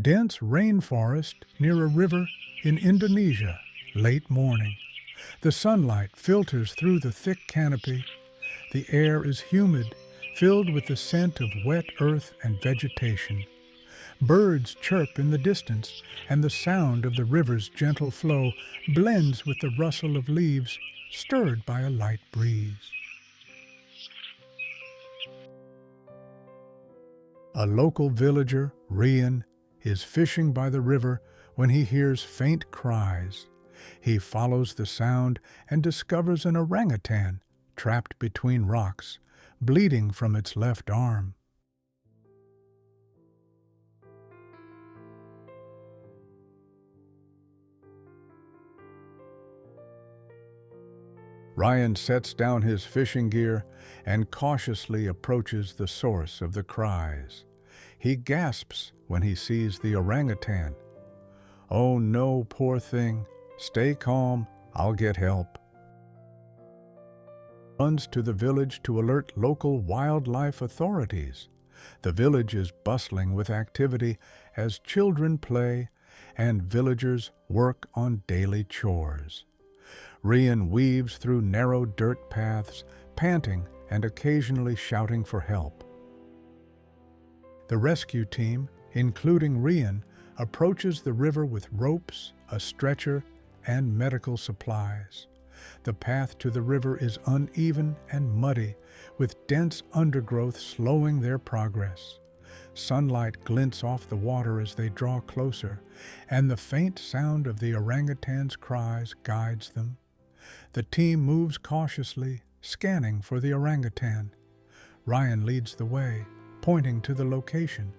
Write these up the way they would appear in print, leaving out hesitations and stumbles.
Dense rainforest near a river in Indonesia, late morning. The sunlight filters through the thick canopy. The air is humid, filled with the scent of wet earth and vegetation. Birds chirp in the distance, and the sound of the river's gentle flow blends with the rustle of leaves, stirred by a light breeze. A local villager, Rian, is fishing by the river when he hears faint cries. He follows the sound and discovers an orangutan trapped between rocks, bleeding from its left arm. Ryan sets down his fishing gear and cautiously approaches the source of the cries. He gasps when he sees the orangutan. "Oh no, poor thing. Stay calm. I'll get help." Runs to the village to alert local wildlife authorities. The village is bustling with activity as children play and villagers work on daily chores. Rian weaves through narrow dirt paths, panting and occasionally shouting for help. The rescue team, including Rian, approaches the river with ropes, a stretcher, and medical supplies. The path to the river is uneven and muddy, with dense undergrowth slowing their progress. Sunlight glints off the water as they draw closer, and the faint sound of the orangutan's cries guides them. The team moves cautiously, scanning for the orangutan. Ryan leads the way, pointing to the location.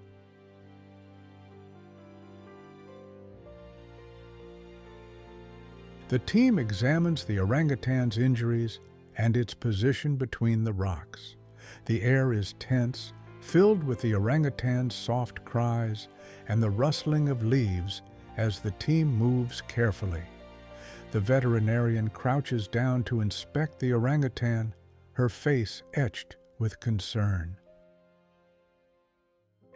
The team examines the orangutan's injuries and its position between the rocks. The air is tense, filled with the orangutan's soft cries and the rustling of leaves as the team moves carefully. The veterinarian crouches down to inspect the orangutan, her face etched with concern.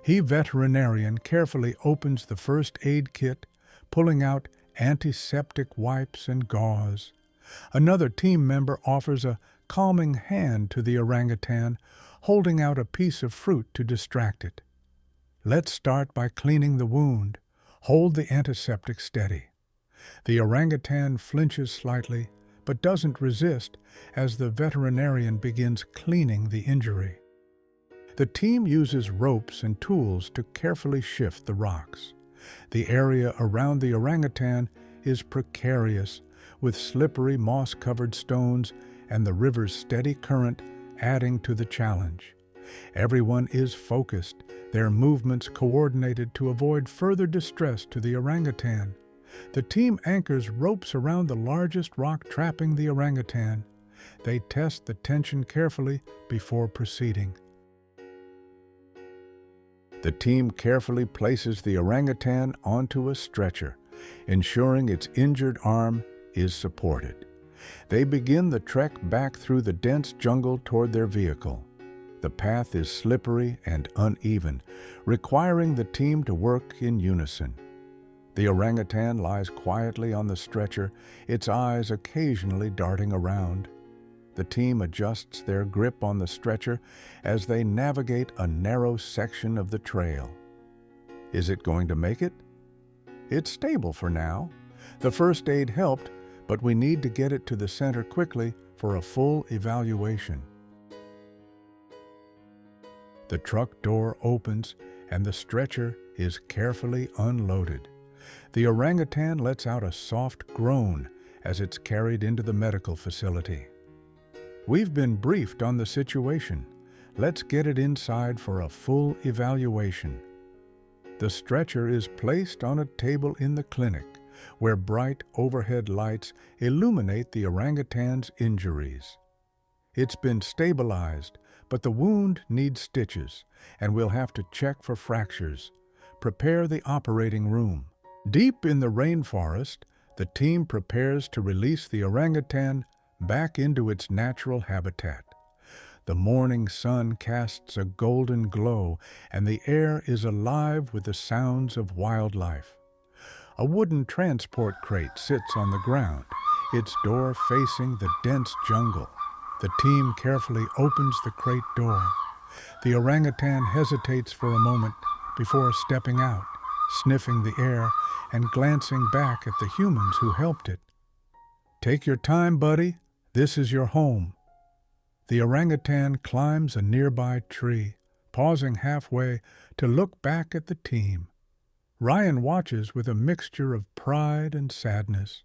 Veterinarian carefully opens the first aid kit, pulling out antiseptic wipes and gauze. Another team member offers a calming hand to the orangutan, holding out a piece of fruit to distract it. "Let's start by cleaning the wound. Hold the antiseptic steady." The orangutan flinches slightly, but doesn't resist as the veterinarian begins cleaning the injury. The team uses ropes and tools to carefully shift the rocks. The area around the orangutan is precarious, with slippery moss-covered stones and the river's steady current adding to the challenge. Everyone is focused, their movements coordinated to avoid further distress to the orangutan. The team anchors ropes around the largest rock trapping the orangutan. They test the tension carefully before proceeding. The team carefully places the orangutan onto a stretcher, ensuring its injured arm is supported. They begin the trek back through the dense jungle toward their vehicle. The path is slippery and uneven, requiring the team to work in unison. The orangutan lies quietly on the stretcher, its eyes occasionally darting around. The team adjusts their grip on the stretcher as they navigate a narrow section of the trail. Is it going to make it? It's stable for now. The first aid helped, but we need to get it to the center quickly for a full evaluation. The truck door opens and the stretcher is carefully unloaded. The orangutan lets out a soft groan as it's carried into the medical facility. "We've been briefed on the situation. Let's get it inside for a full evaluation." The stretcher is placed on a table in the clinic, where bright overhead lights illuminate the orangutan's injuries. It's been stabilized, but the wound needs stitches, and we'll have to check for fractures. Prepare the operating room. Deep in the rainforest, the team prepares to release the orangutan back into its natural habitat. The morning sun casts a golden glow, and the air is alive with the sounds of wildlife. A wooden transport crate sits on the ground, its door facing the dense jungle. The team carefully opens the crate door. The orangutan hesitates for a moment before stepping out, sniffing the air and glancing back at the humans who helped it. "Take your time, buddy. This is your home." The orangutan climbs a nearby tree, pausing halfway to look back at the team. Ryan watches with a mixture of pride and sadness.